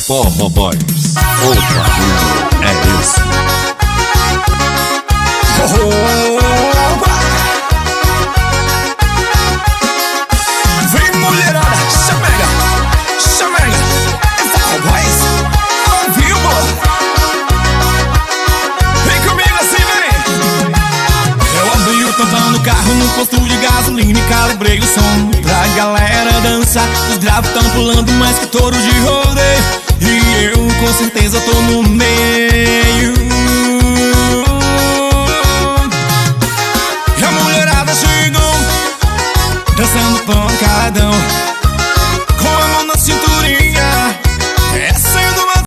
Forró Boys, o barulho é esse. Vem mulherada, chamega, chamega. É Forró Boys, ao vivo. Vem comigo assim, vem. Eu abri o tampão no carro no posto de gasolina e calibrei o som pra galera dançar. Os bravos tão pulando mais que touro de rodeio e eu com certeza tô no meio.